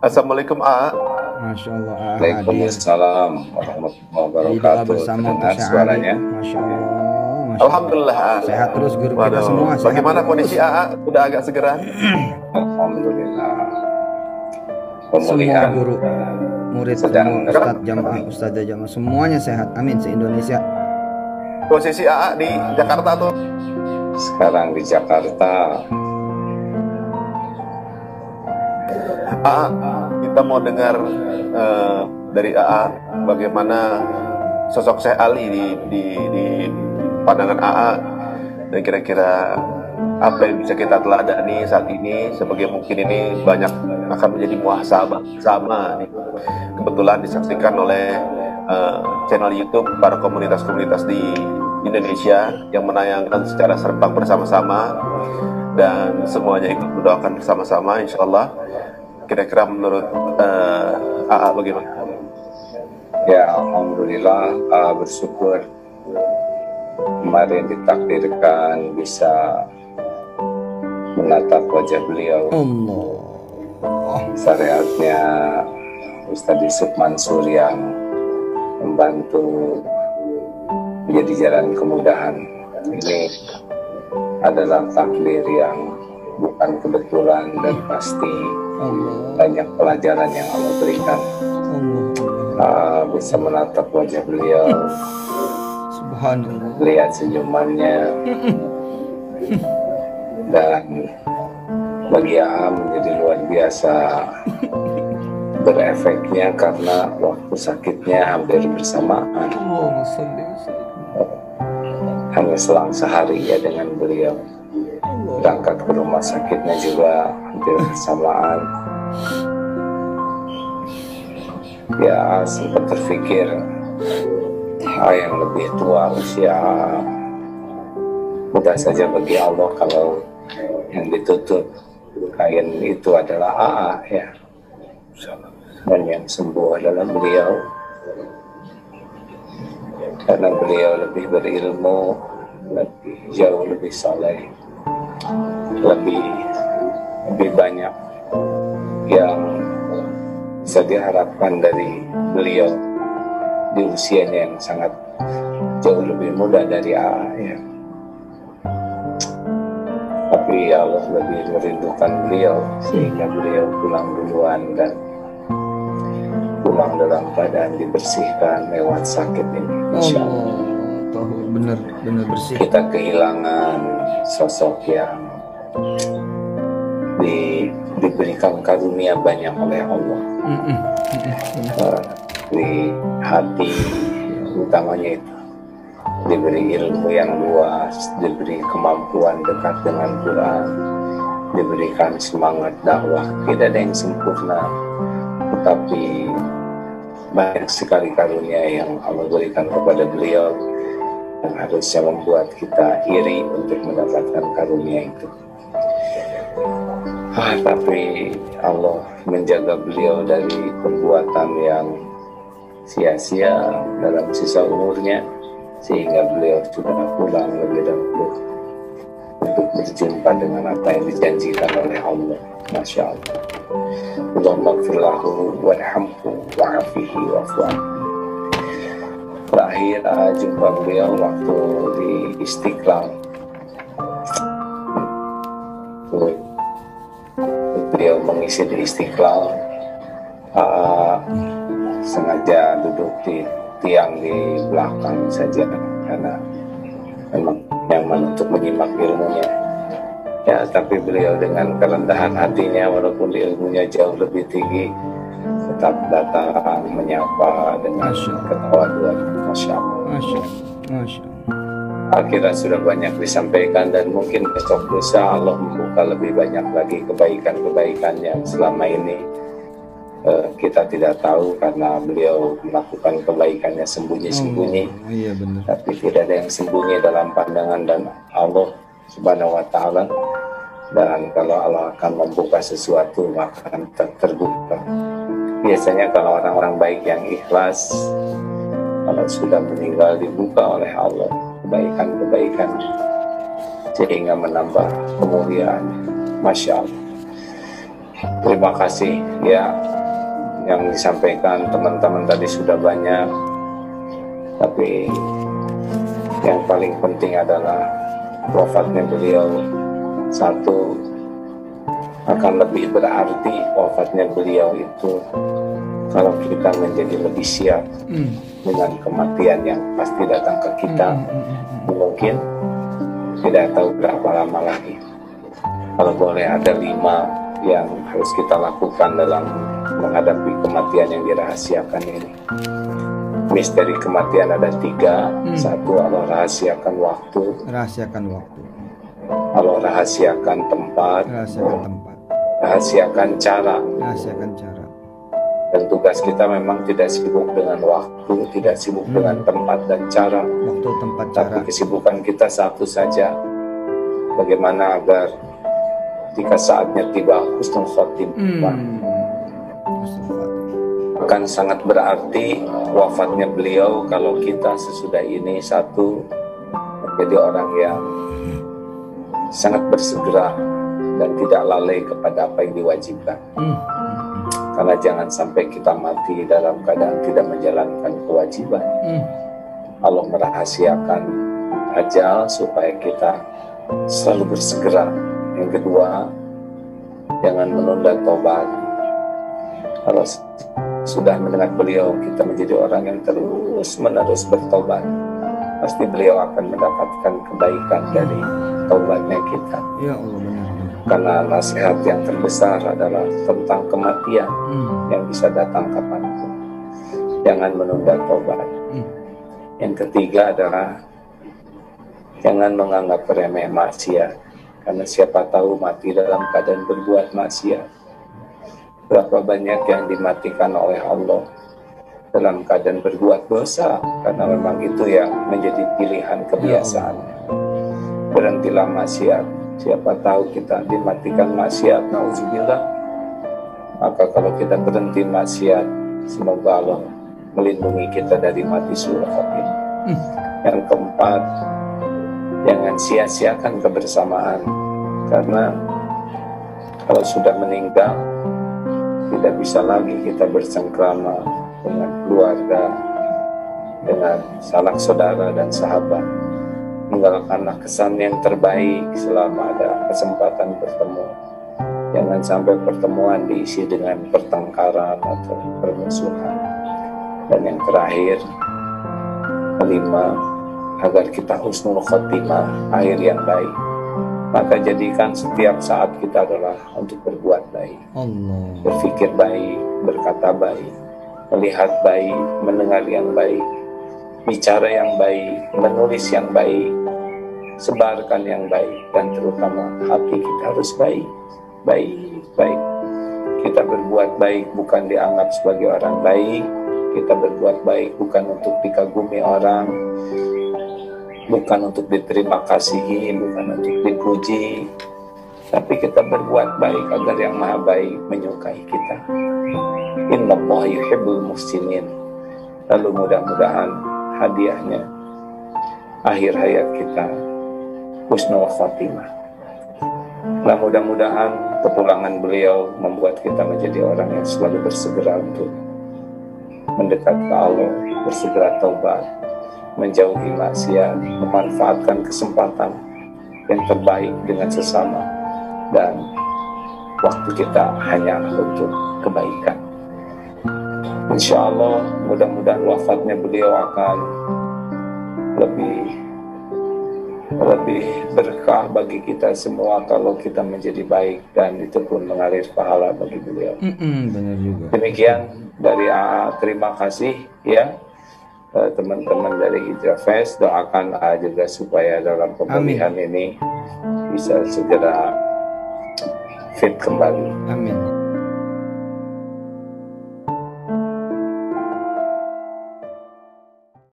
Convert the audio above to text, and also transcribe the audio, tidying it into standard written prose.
Assalamualaikum A. Masya Allah, hadir. Waalaikumsalam warahmatullahi Jadi doa wabarakatuh. bersama Dengar Ustaz suaranya? Amin. Masya Allah, Masya Allah. Alhamdulillah A. Sehat terus guru kita Waduh, semua. Sehat bagaimana terus. kondisi AA? Udah agak segeran? Alhamdulillah. Semua Pemulihan guru, murid sedang semua, Ustadz jamaah, Ustazah jamaah, semuanya sehat. Amin se-Indonesia. Posisi AA di Jakarta tuh? sekarang di Jakarta. AA, kita mau dengar dari AA bagaimana sosok Syekh Ali di pandangan AA, dan kira-kira apa yang bisa kita teladani saat ini, sebagai mungkin ini banyak akan menjadi muhasabah sama nih. Kebetulan disaksikan oleh channel YouTube para komunitas-komunitas di Indonesia yang menayangkan secara serentak bersama-sama, dan semuanya ikut mendoakan bersama-sama insya Allah. Kira-kira menurut AA bagaimana? Ya, alhamdulillah, bersyukur kemarin ditakdirkan bisa menatap wajah beliau. Allah. Syariatnya Ustadz Yusuf Mansur yang membantu menjadi jalan kemudahan. Ini adalah takdir yang bukan kebetulan dan pasti Allah. banyak pelajaran yang Allah berikan. Bisa menatap wajah beliau, Subhanallah. lihat senyumannya, dan bagi AA menjadi luar biasa berefeknya karena waktu sakitnya hampir bersamaan. Allahumma sholli wa sallim. Hanya selang sehari ya dengan beliau. Berangkat ke rumah sakitnya juga hampir bersamaan. Ya, sempat terpikir yang lebih tua usia mudah saja bagi Allah kalau yang ditutup kain itu adalah AA ya, dan yang sembuh adalah beliau, karena beliau lebih berilmu, lebih jauh lebih soleh, lebih banyak yang bisa diharapkan dari beliau di usianya yang sangat jauh lebih muda dari AA ya. Tapi Allah lebih merindukan beliau sehingga beliau pulang duluan, dan pulang dalam keadaan dibersihkan lewat sakit ini. Masya Allah. Tahu benar bersih. Kita kehilangan sosok yang diberikan karunia banyak oleh Allah. Di hati utamanya itu diberi ilmu yang luas, diberi kemampuan dekat dengan Quran, diberikan semangat dakwah. Tidak ada yang sempurna, tetapi banyak sekali karunia yang Allah berikan kepada beliau yang harusnya membuat kita iri untuk mendapatkan karunia itu. Tapi Allah menjaga beliau dari perbuatan yang sia-sia dalam sisa umurnya, sehingga beliau sudah pulang lebih dahulu untuk berjumpa dengan apa yang dijanjikan oleh Allah. Masya Allah. Allahumma gfir lahu warhamhu wa'afihi wa'fu'an. Terakhir jumpa beliau waktu di Istiqlal. Beliau mengisi di Istiqlal, sengaja duduk di tiang di belakang saja karena memang nyaman untuk menyimak ilmunya ya. Tapi beliau dengan kerendahan hatinya, walaupun ilmunya jauh lebih tinggi, tetap datang menyapa dengan ketawa luar. Masya Allah. Masya Allah. Akhirnya sudah banyak disampaikan, dan mungkin besok lusa Allah membuka lebih banyak lagi kebaikan-kebaikan yang selama ini kita tidak tahu karena beliau melakukan kebaikannya sembunyi-sembunyi. Iya benar. Tapi tidak ada yang sembunyi dalam pandangan dan Allah Subhanahu wa Ta'ala. Dan kalau Allah akan membuka sesuatu, maka akan terbuka. Biasanya kalau orang-orang baik yang ikhlas, kalau sudah meninggal, dibuka oleh Allah kebaikan-kebaikan sehingga menambah kemuliaan. Masya Allah. Terima kasih ya, yang disampaikan teman-teman tadi sudah banyak, tapi yang paling penting adalah wafatnya beliau. Satu, akan lebih berarti wafatnya beliau itu kalau kita menjadi lebih siap dengan kematian yang pasti datang ke kita. Mungkin tidak tahu berapa lama lagi. Kalau boleh ada 5 yang harus kita lakukan dalam menghadapi kematian yang dirahasiakan ini. Misteri kematian ada 3. Satu, Allah rahasiakan waktu. Rahasiakan waktu. Allah rahasiakan tempat. Rahasiakan tempat. Rahasiakan cara. Rahasiakan cara. Dan tugas kita memang tidak sibuk dengan waktu, tidak sibuk dengan tempat dan cara. Waktu, tempat, cara. Tapi kesibukan kita satu saja. Bagaimana agar jika saatnya tiba husnul khotimah. Akan sangat berarti wafatnya beliau kalau kita sesudah ini satu menjadi orang yang sangat bersegera dan tidak lalai kepada apa yang diwajibkan. Karena jangan sampai kita mati dalam keadaan tidak menjalankan kewajiban. Allah merahasiakan ajal supaya kita selalu bersegera. Yang kedua, jangan menunda tobat. Kalau sudah mendengar beliau, kita menjadi orang yang terus-menerus bertobat, pasti beliau akan mendapatkan kebaikan dari taubatnya kita. Ya Allah, benar. Karena nasihat yang terbesar adalah tentang kematian yang bisa datang kapanpun. Jangan menunda tobat. Yang ketiga adalah jangan menganggap remeh maksiat, karena siapa tahu mati dalam keadaan berbuat maksiat. Berapa banyak yang dimatikan oleh Allah dalam keadaan berbuat dosa, karena memang itu yang menjadi pilihan kebiasaan. Berhentilah maksiat. Siapa tahu kita dimatikan maksiat, nauzubillah. Maka kalau kita berhenti maksiat, semoga Allah melindungi kita dari mati suul khotimah. Yang keempat, jangan sia-siakan kebersamaan, karena kalau sudah meninggal tidak bisa lagi kita bersengkrama dengan keluarga, dengan sanak saudara dan sahabat. Tinggalkanlah kesan yang terbaik selama ada kesempatan bertemu. Jangan sampai pertemuan diisi dengan pertengkaran atau permusuhan. Dan yang terakhir, kelima, agar kita husnul khotimah, akhir yang baik, maka jadikan setiap saat kita adalah untuk berbuat baik. Allah. Berpikir baik, berkata baik, melihat baik, mendengar yang baik, bicara yang baik, menulis yang baik, sebarkan yang baik, dan terutama hati kita harus baik. Baik. Kita berbuat baik bukan dianggap sebagai orang baik. Kita berbuat baik bukan untuk dikagumi orang, bukan untuk diterima kasihi, bukan untuk dipuji, tapi kita berbuat baik agar yang maha baik menyukai kita. Innallaha yuhibbul muhsinin. Lalu mudah-mudahan hadiahnya akhir hayat kita husnul khotimah. Nah, mudah-mudahan kepulangan beliau membuat kita menjadi orang yang selalu bersegera untuk mendekat ke Allah, bersegera taubat, menjauhi maksiat, memanfaatkan kesempatan yang terbaik dengan sesama, dan waktu kita hanya untuk kebaikan. Insya Allah mudah-mudahan wafatnya beliau akan lebih berkah bagi kita semua kalau kita menjadi baik, dan itu pun mengalir pahala bagi beliau. Benar juga. Demikian dari AA, terima kasih ya teman-teman dari Hijrah Fest. Doakan AA juga supaya dalam pemulihan ini bisa segera fit kembali. Amin.